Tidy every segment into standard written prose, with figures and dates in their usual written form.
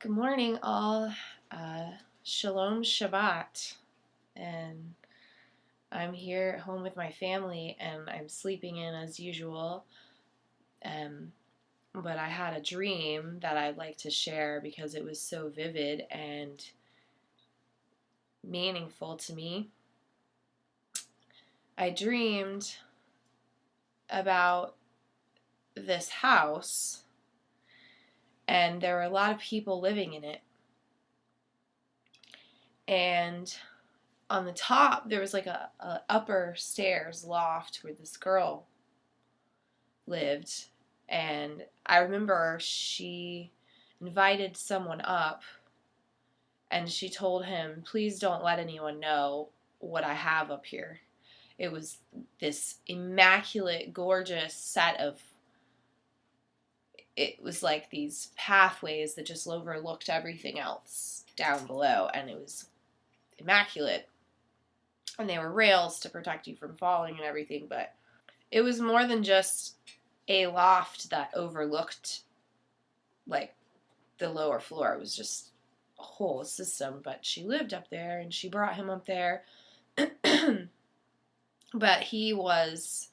Good morning, all. Shalom Shabbat. And I'm here at home with my family, and I'm sleeping in as usual. But I had a dream that I'd like to share because it was so vivid and meaningful to me. I dreamed about this house, and there were a lot of people living in it. And on the top, there was like a upper stairs loft where this girl lived. And I remember she invited someone up, and she told him, please don't let anyone know what I have up here. It was this immaculate, gorgeous set of, it was like these pathways that just overlooked everything else down below, and it was immaculate. And they were rails to protect you from falling and everything, but it was more than just a loft that overlooked, like, the lower floor. It was just a whole system, but she lived up there, and she brought him up there. But he was,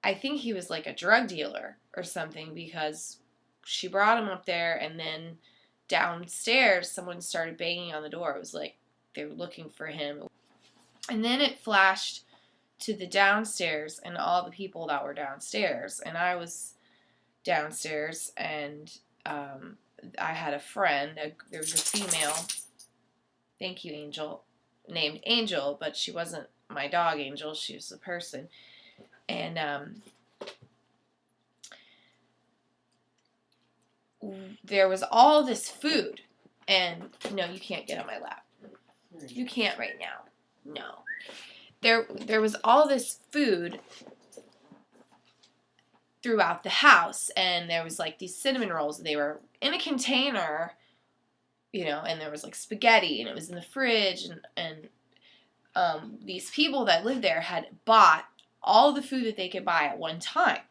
I think he was like a drug dealer or something, because she brought him up there, and then downstairs someone started banging on the door. It was like they were looking for him. And then it flashed to the downstairs and all the people that were downstairs. And I was downstairs, and I had a friend. There was a female, thank you, Angel, named Angel, but she wasn't my dog Angel. She was a person. And there was all this food. And no, you can't get on my lap. You can't right now. No. There was all this food throughout the house, and there was like these cinnamon rolls. They were in a container, and there was like spaghetti, and it was in the fridge, and these people that lived there had bought all the food that they could buy at one time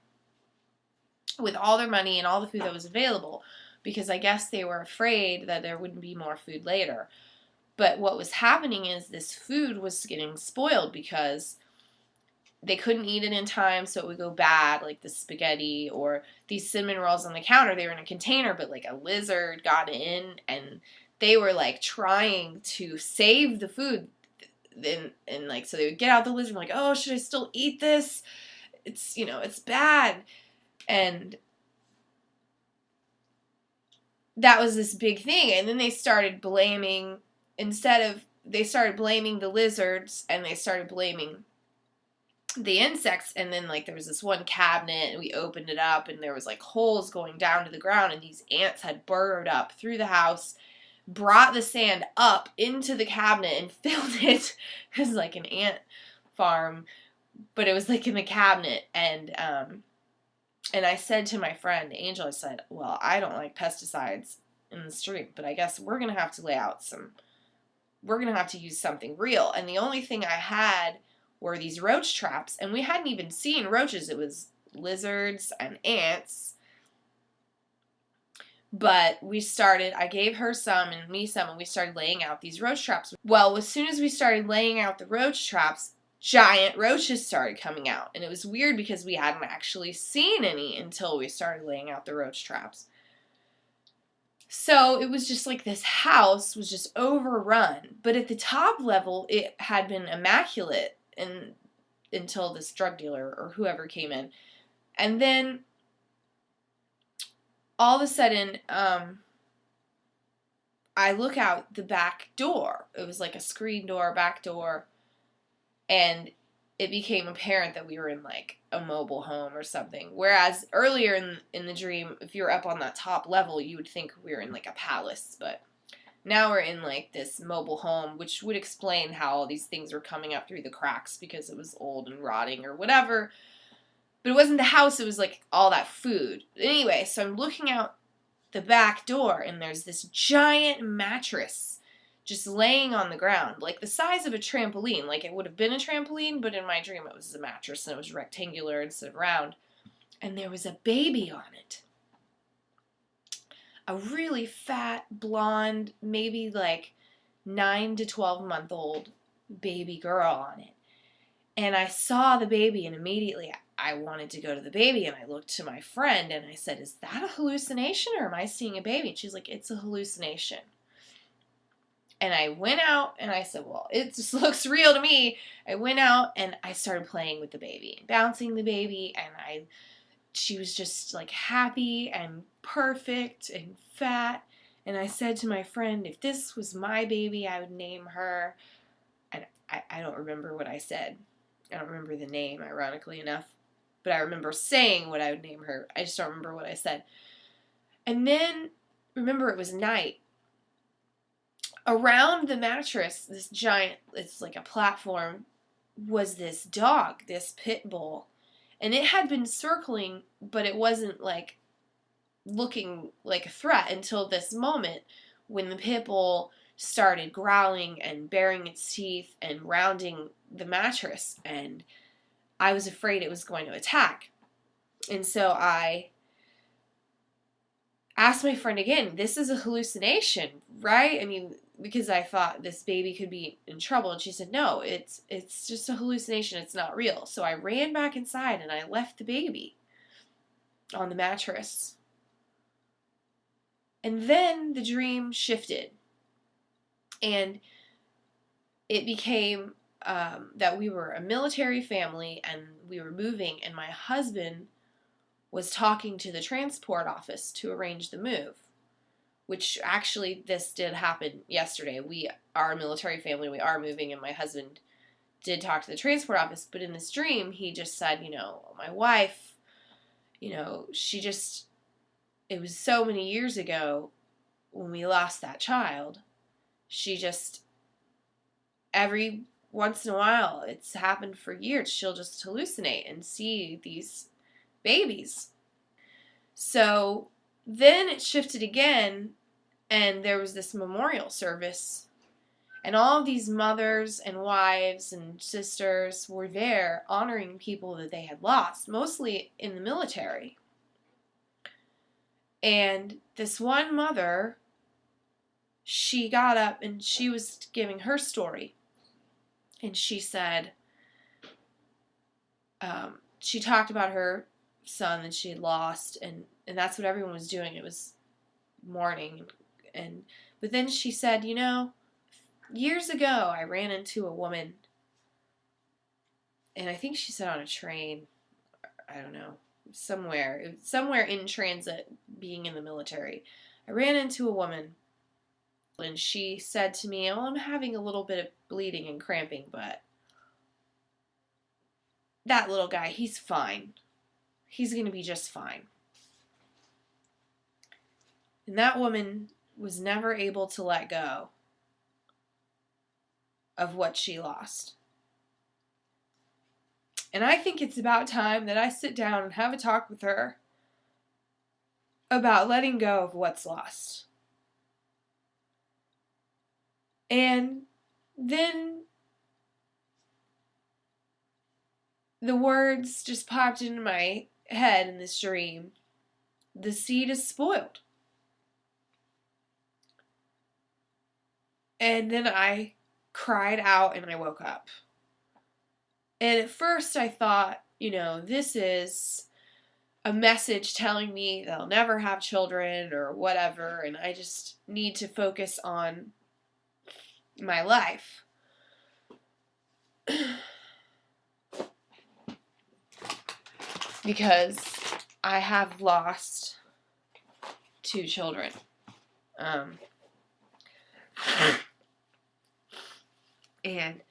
with all their money and all the food that was available, because I guess they were afraid that there wouldn't be more food later. But what was happening is this food was getting spoiled because they couldn't eat it in time, so it would go bad, like the spaghetti or these cinnamon rolls on the counter. They were in a container, but like a lizard got in, and they were like trying to save the food. And like, so they would get out the lizard and like, oh, should I still eat this? It's, it's bad. And that was this big thing. And then they started blaming, they started blaming the lizards, and they started blaming the insects. And then like there was this one cabinet, and we opened it up, and there was like holes going down to the ground, and these ants had burrowed up through the house, brought the sand up into the cabinet and filled it. It was like an ant farm, but it was like in the cabinet. And I said to my friend Angel, I said, well, I don't like pesticides in the street, but I guess we're gonna have to use something real. And the only thing I had were these roach traps, and we hadn't even seen roaches. It was lizards and ants. But I gave her some and me some, and we started laying out these roach traps. Well, as soon as we started laying out the roach traps, giant roaches started coming out. And it was weird because we hadn't actually seen any until we started laying out the roach traps. So it was just like this house was just overrun. But at the top level, it had been immaculate until this drug dealer or whoever came in. And then all of a sudden, I look out the back door. It was like a screen door, back door, and it became apparent that we were in like a mobile home or something. Whereas earlier in the dream, if you were up on that top level, you would think we were in like a palace. But now we're in like this mobile home, which would explain how all these things were coming up through the cracks, because it was old and rotting or whatever. But it wasn't the house, it was like all that food. Anyway, so I'm looking out the back door, and there's this giant mattress just laying on the ground, like the size of a trampoline. Like it would have been a trampoline, but in my dream it was a mattress, and it was rectangular instead of round. And there was a baby on it. a really fat, blonde, maybe like 9 to 12-month-old baby girl on it. And I saw the baby, and immediately I wanted to go to the baby, and I looked to my friend and I said, "Is that a hallucination, or am I seeing a baby?" And she's like, "It's a hallucination." And I went out and I said, "Well, it just looks real to me." I went out and I started playing with the baby and bouncing the baby, and she was just like happy and perfect and fat. And I said to my friend, "If this was my baby, I would name her," and I don't remember what I said. I don't remember the name, ironically enough. But I remember saying what I would name her. I just don't remember what I said. And then, remember, it was night. Around the mattress, this giant, it's like a platform, was this dog, this pit bull. And it had been circling, but it wasn't like looking like a threat until this moment when the pit bull started growling and baring its teeth and rounding the mattress, and I was afraid it was going to attack. And so I asked my friend again, "This is a hallucination, right?" I mean, because I thought this baby could be in trouble. And she said, "No, it's just a hallucination. It's not real." So I ran back inside and I left the baby on the mattress. And then the dream shifted. And it became that we were a military family and we were moving, and my husband was talking to the transport office to arrange the move, which actually this did happen yesterday. We are a military family, we are moving, and my husband did talk to the transport office, but in this dream he just said, my wife, she just, it was so many years ago when we lost that child. She just, every once in a while, it's happened for years, she'll just hallucinate and see these babies. So then it shifted again, and there was this memorial service, and all of these mothers and wives and sisters were there honoring people that they had lost, mostly in the military. And this one mother, she got up and she was giving her story. And she said, she talked about her son that she had lost, and that's what everyone was doing. It was mourning. But then she said, years ago I ran into a woman, and I think she said on a train, I don't know, somewhere in transit, being in the military. I ran into a woman, and she said to me, "Oh, I'm having a little bit of bleeding and cramping, but that little guy, he's fine. He's going to be just fine." And that woman was never able to let go of what she lost. And I think it's about time that I sit down and have a talk with her about letting go of what's lost. And then the words just popped into my head in this dream. The seed is spoiled. And then I cried out and I woke up. And at first I thought, this is a message telling me that I'll never have children or whatever, and I just need to focus on my life. Because I have lost 2 children. And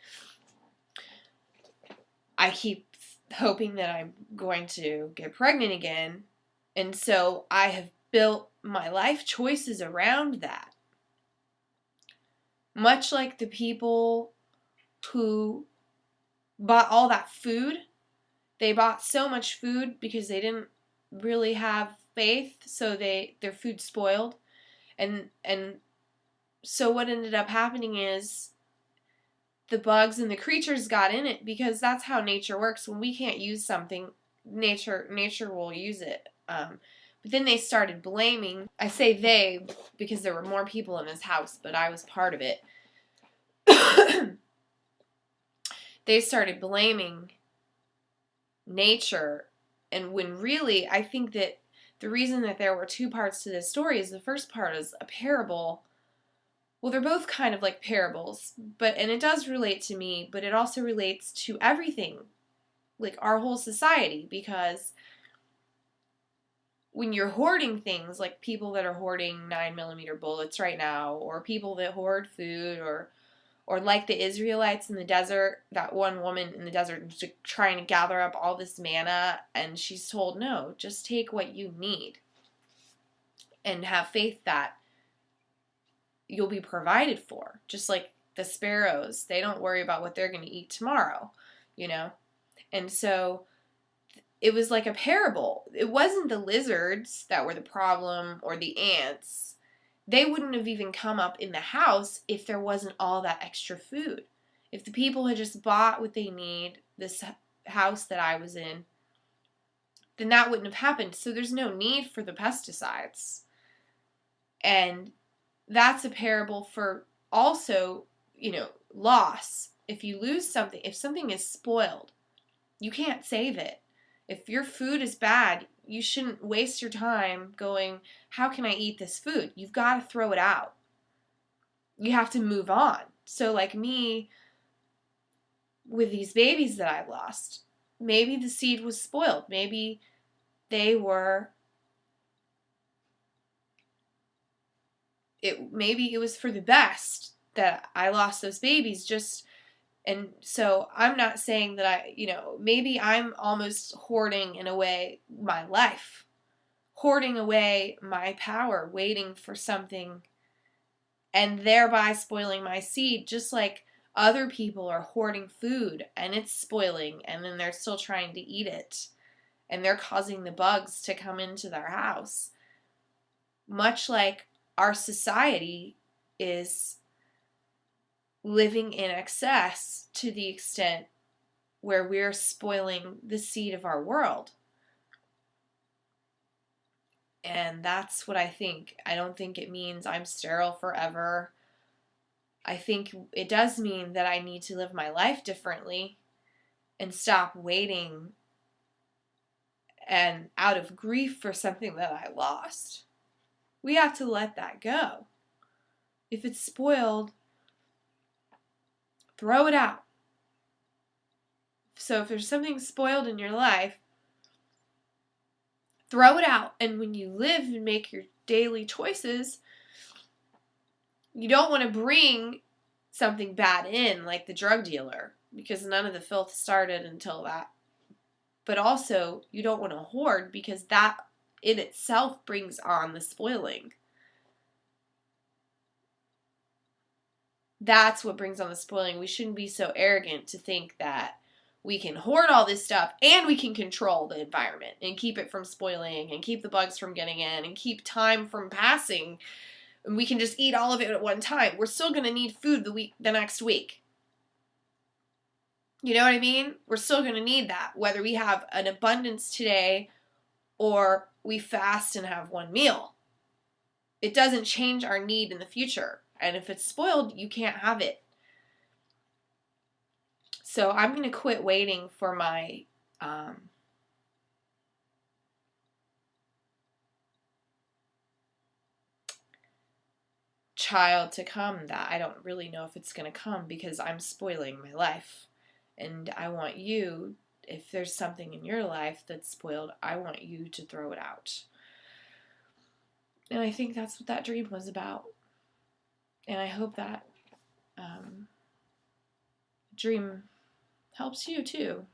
I keep hoping that I'm going to get pregnant again. And so I have built my life choices around that. Much like the people who bought all that food. They bought so much food because they didn't really have faith, so their food spoiled. And so what ended up happening is the bugs and the creatures got in it, because that's how nature works. When we can't use something, nature will use it. But then they started blaming, I say they because there were more people in this house, but I was part of it. They started blaming nature, and when really, I think that the reason that there were two parts to this story is the first part is a parable. Well, they're both kind of like parables, and it does relate to me, but it also relates to everything, like our whole society, because when you're hoarding things, like people that are hoarding 9mm bullets right now, or people that hoard food, or like the Israelites in the desert, that one woman in the desert trying to gather up all this manna, and she's told, no, just take what you need and have faith that you'll be provided for. Just like the sparrows, they don't worry about what they're going to eat tomorrow, you know? And so it was like a parable. It wasn't the lizards that were the problem or the ants. They wouldn't have even come up in the house if there wasn't all that extra food. If the people had just bought what they need, this house that I was in, then that wouldn't have happened. So there's no need for the pesticides. And that's a parable for also, loss. If you lose something, if something is spoiled, you can't save it. If your food is bad, you shouldn't waste your time going, how can I eat this food? You've got to throw it out. You have to move on. So like me, with these babies that I lost, maybe the seed was spoiled. Maybe they were, maybe it was for the best that I lost those babies. And so I'm not saying that maybe I'm almost hoarding in a way my life, hoarding away my power, waiting for something, and thereby spoiling my seed, just like other people are hoarding food and it's spoiling, and then they're still trying to eat it, and they're causing the bugs to come into their house. Much like our society is living in excess to the extent where we're spoiling the seed of our world. And that's what I think. I don't think it means I'm sterile forever. I think it does mean that I need to live my life differently and stop waiting and out of grief for something that I lost. We have to let that go. If it's spoiled, throw it out. So if there's something spoiled in your life, throw it out. And when you live and make your daily choices, you don't want to bring something bad in, like the drug dealer, because none of the filth started until that. But also, you don't want to hoard, because that in itself brings on the spoiling. That's what brings on the spoiling. We shouldn't be so arrogant to think that we can hoard all this stuff and we can control the environment and keep it from spoiling and keep the bugs from getting in and keep time from passing, and we can just eat all of it at one time. We're still going to need food the next week. You know what I mean? We're still going to need that, whether we have an abundance today or we fast and have one meal. It doesn't change our need in the future. And if it's spoiled, you can't have it. So I'm going to quit waiting for my child to come, that I don't really know if it's going to come, because I'm spoiling my life. And I want you, if there's something in your life that's spoiled, I want you to throw it out. And I think that's what that dream was about. And I hope that dream helps you too.